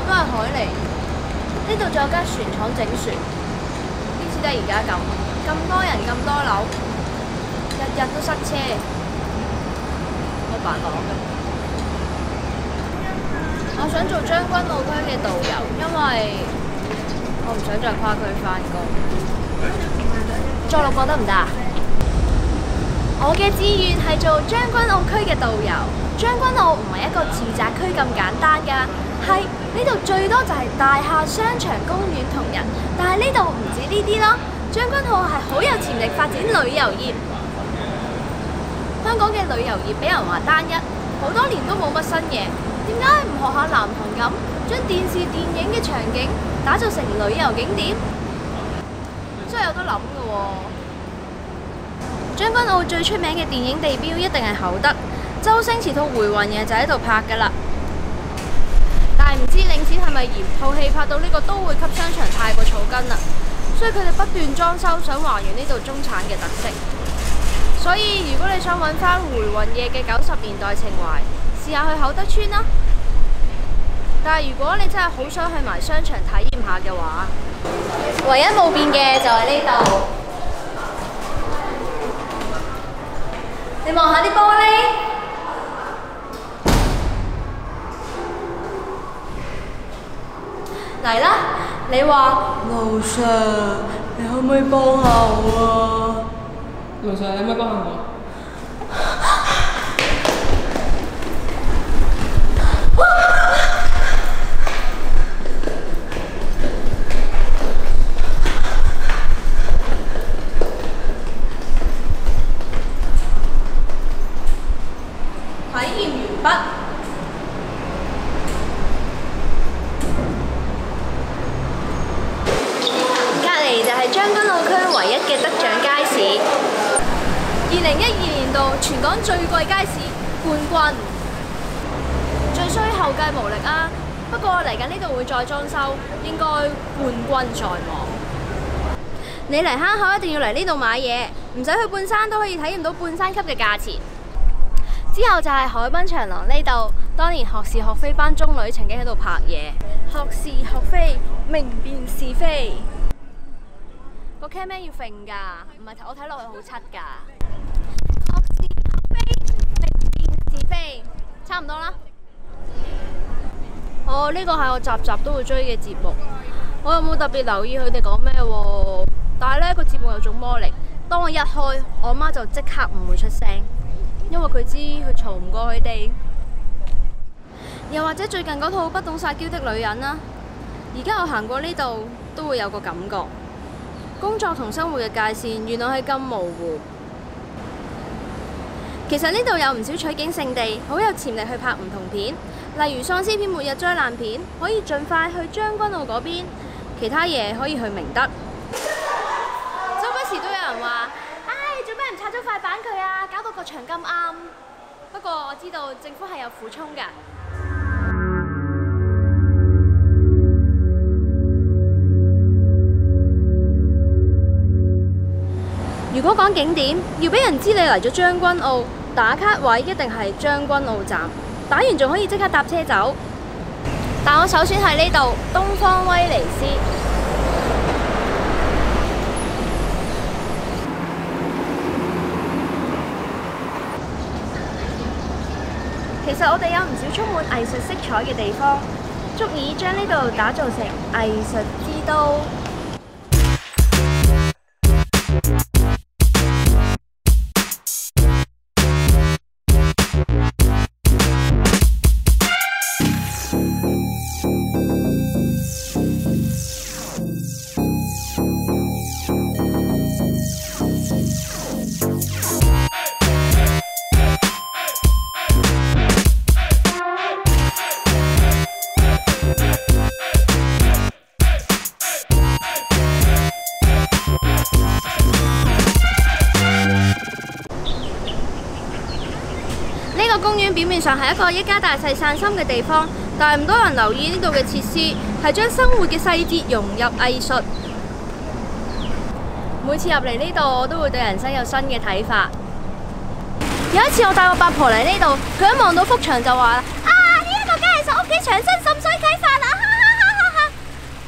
都係海嚟。呢度仲有間船廠整船，邊似得而家咁多人咁多樓，日日都塞車。我爸講嘅。我想做將軍澳區嘅導遊，因為我唔想再跨區返工。再6個得唔得啊？我嘅志願係做將軍澳區嘅導遊。將軍澳唔係一個住宅區咁簡單㗎，係呢度最多就係大廈、商場、公園同人。但係呢度唔止呢啲咯，將軍澳係好有潛力發展旅遊業。香港嘅旅遊業俾人話單一，好多年都冇乜新嘢。點解唔學下南韓咁，將電視電影嘅場景打造成旅遊景點？真係有得諗㗎喎！將軍澳最出名嘅電影地標一定係厚德。周星馳套《回魂夜》就喺度拍㗎啦，但係唔知領展係咪嫌套戲拍到呢個都會級商場太過草根啦，所以佢哋不斷裝修，想還原呢度中產嘅特色。所以如果你想揾翻《回魂夜》嘅90年代情懷，試下去厚德邨啦。但係如果你真係好想去埋商場體驗下嘅話，唯一冇變嘅就係呢度。你望下啲玻璃。嚟啦！你話盧 Sir， 你可唔可以幫下我啊？盧 Sir， 你可唔可以幫下我？體驗完畢。就係將軍澳區唯一嘅得獎街市，2012年度全港最貴街市冠軍，最衰後繼無力啊！不過嚟緊呢度會再裝修，應該冠軍在望。你嚟坑口一定要嚟呢度買嘢，唔使去半山都可以體驗到半山級嘅價錢。之後就係海濱長廊呢度，當年學是學非班中女曾經喺度拍嘢，學是學非，明辨是非。個 camera 要揈㗎，唔係我睇落去好柒㗎。學是學非，明辨是非，差唔多啦。呢個係我集集都會追嘅節目，我又冇特別留意佢哋講咩喎。但係呢個節目有種魔力，當我一開，我媽就即刻唔會出聲，因為佢知佢嘈唔過佢哋。又或者最近嗰套《不懂撒嬌的女人》啦，而家我行過呢度都會有個感覺。工作同生活嘅界線原來係咁模糊。其實呢度有唔少取景勝地，好有潛力去拍唔同片，例如喪屍片、末日災難片，可以盡快去將軍澳嗰邊；其他嘢可以去明德。周不時都有人話：唉，做咩唔拆咗塊板佢啊？搞到個場咁啱。不過我知道政府係有苦衷㗎。如果講景點，要俾人知你嚟咗將軍澳，打卡位一定係將軍澳站，打完仲可以即刻搭車走。但我首選係呢度東方威尼斯。其實我哋有唔少充滿藝術色彩嘅地方，足以將呢度打造成藝術之都。呢個公園表面上係一個一家大細散心嘅地方，但係唔多人留意呢度嘅設施係將生活嘅細節融入藝術。每次入嚟呢度，我都會對人生有新嘅睇法。有一次我帶我八婆嚟呢度，佢一望到幅牆就話：啊，呢一個梗係我屋企牆身滲水啟發啦！哈哈。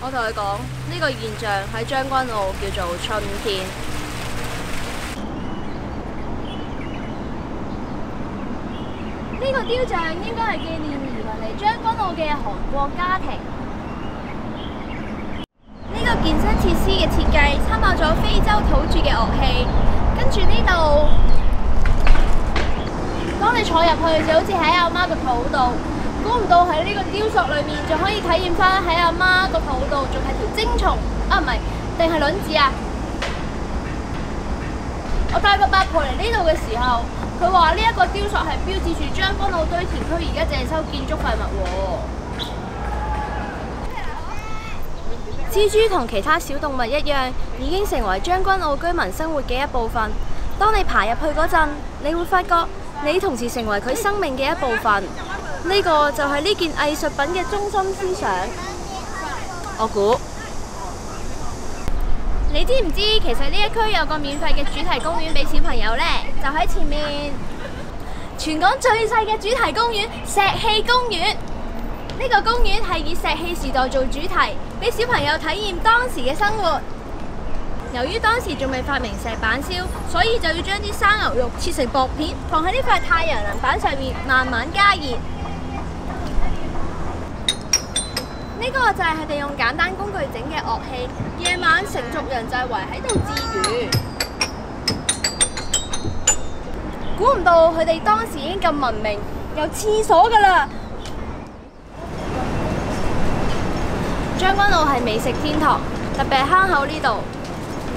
我同佢講，呢個現象喺將軍澳叫做春天。呢個雕像應該係紀念移民嚟將軍澳嘅韓國家庭。呢個健身設施嘅設計參考咗非洲土著嘅樂器，跟住呢度，當你坐入去就好似喺阿媽個肚度，估唔到喺呢個雕塑裏面仲可以體驗翻喺阿媽個肚度仲係條精蟲啊，唔係，定係卵子啊！我帶個八婆嚟呢度嘅時候，佢話呢一個雕塑係標誌住將軍澳堆填區而家淨係收建築廢物喎。蜘蛛同其他小動物一樣，已經成為將軍澳居民生活嘅一部分。當你爬入去嗰陣，你會發覺你同時成為佢生命嘅一部分。呢個就係呢件藝術品嘅中心思想。我估，你知唔知其實呢一區有個免費嘅主題公園俾小朋友呢？就喺前面。全港最細嘅主題公園——石器公園。呢個公園係以石器時代做主題，俾小朋友體驗當時嘅生活。由於當時仲未發明石板燒，所以就要將啲生牛肉切成薄片，放喺呢塊太陽能板上面慢慢加熱。呢個就係佢哋用簡單工具整嘅樂器。夜晚成族人就係圍喺度自娛。估唔到佢哋當時已經咁文明，有廁所㗎啦！將軍澳係美食天堂，特別係坑口呢度。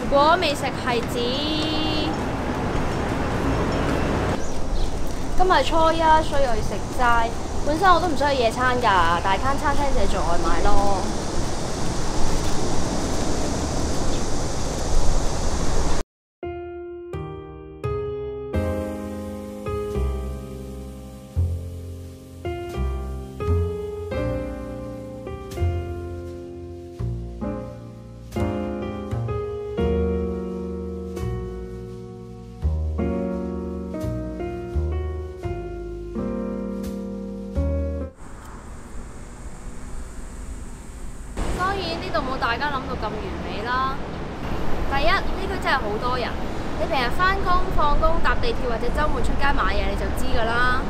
如果美食係指今日初一，所以我要食齋。本身我都唔想去野餐㗎，但係間餐廳就係做外賣咯。呢度冇大家諗到咁完美啦。第一，呢區真係好多人。你平日返工、放工、搭地鐵或者週末出街買嘢，你就知㗎啦。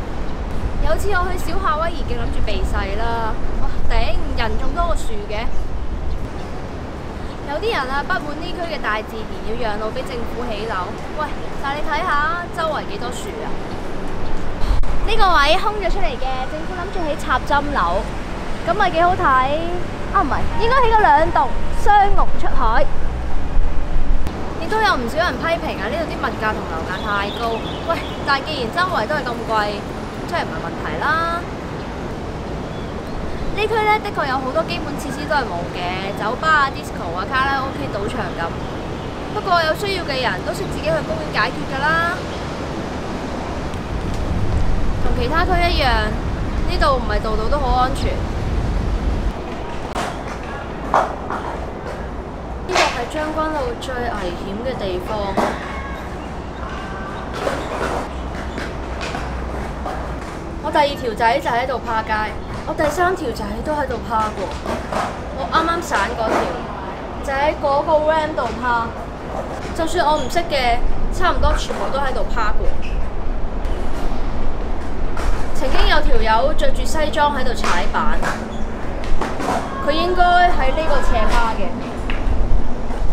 有次我去小夏威夷徑諗住避世啦，哇頂！人仲多過樹嘅。有啲人啊不滿呢區嘅大自然，要讓路俾政府起樓。喂，但係你睇下周圍幾多樹啊？呢個位空咗出嚟嘅，政府諗住起插針樓，咁咪幾好睇。啊，唔係，應該起咗2棟雙龍出海。亦都有唔少人批評啊，呢度啲物價同樓價太高。喂，但係既然周圍都係咁貴，真係唔係問題啦。呢區呢，的確有好多基本設施都係冇嘅，酒吧啊、disco 啊、卡拉 OK、賭場咁。不過有需要嘅人都識自己去公園解決㗎啦。同其他區一樣，呢度唔係度度都好安全。呢個係將軍澳最危險嘅地方。我第2條仔就喺度趴街，我第3條仔都喺度趴過。我啱啱散嗰條就喺嗰個 ramp 度趴。就算我唔識嘅，差唔多全部都喺度趴過。曾經有條友着住西裝喺度踩板。佢應該喺呢個斜趴嘅，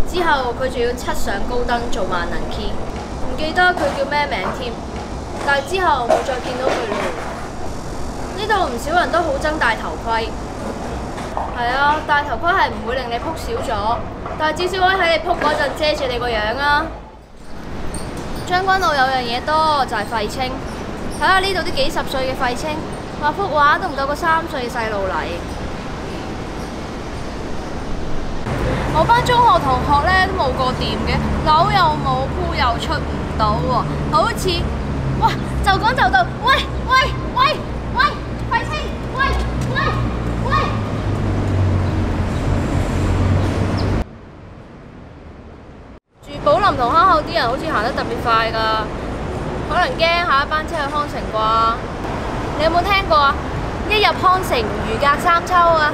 之後佢仲要七上高登做萬能 key， 唔記得佢叫咩名添，但係之後冇再見到佢咯。呢度唔少人都好憎戴頭盔，係啊，戴頭盔係唔會令你撲少咗，但係至少可以喺你撲嗰陣遮住你個樣啊。將軍澳有樣嘢多就係廢青，睇下呢度啲幾10歲嘅廢青，畫幅畫都唔夠個3歲嘅細路嚟。我班中學同學咧都冇個掂嘅，樓又冇，鋪又出唔到喎，好似哇就講就到，喂喂喂喂，廢青，喂喂喂！住寶林同坑口啲人好似行得特別快㗎，可能驚下一班車去康城啩？你有冇聽過啊？一入康城如隔三秋啊！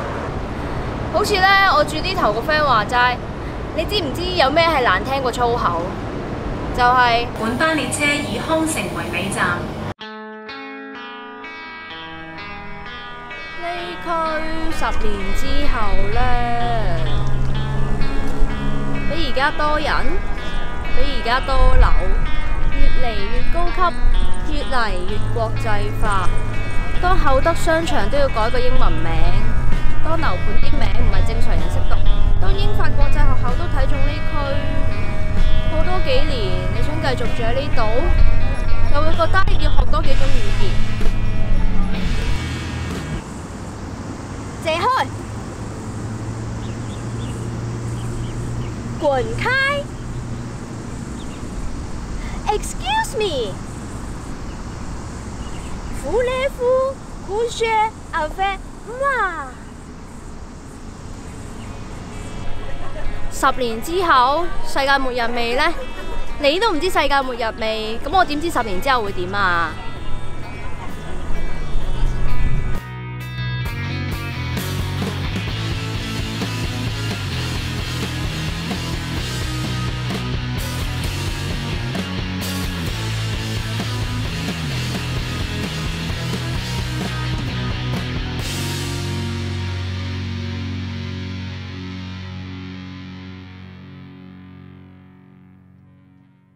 好似呢，我住呢頭個 friend 話齋，你知唔知有咩係難聽過粗口？就係本班列車以康城為尾站。呢區10年之後呢，比而家多人，比而家多樓，越嚟越高級，越嚟越國際化。當厚德商場都要改個英文名，當樓盤啲名唔係正常人識讀，當英法國際學校都睇中呢區，過多幾年你想繼續住喺呢度，就會覺得要學多幾種語言。謝開，滾開 ！Excuse me， 夫咧夫，酷雪阿飛哇！10年之後，世界末日未呢？你都唔知世界末日未，咁我點知10年之後會點啊？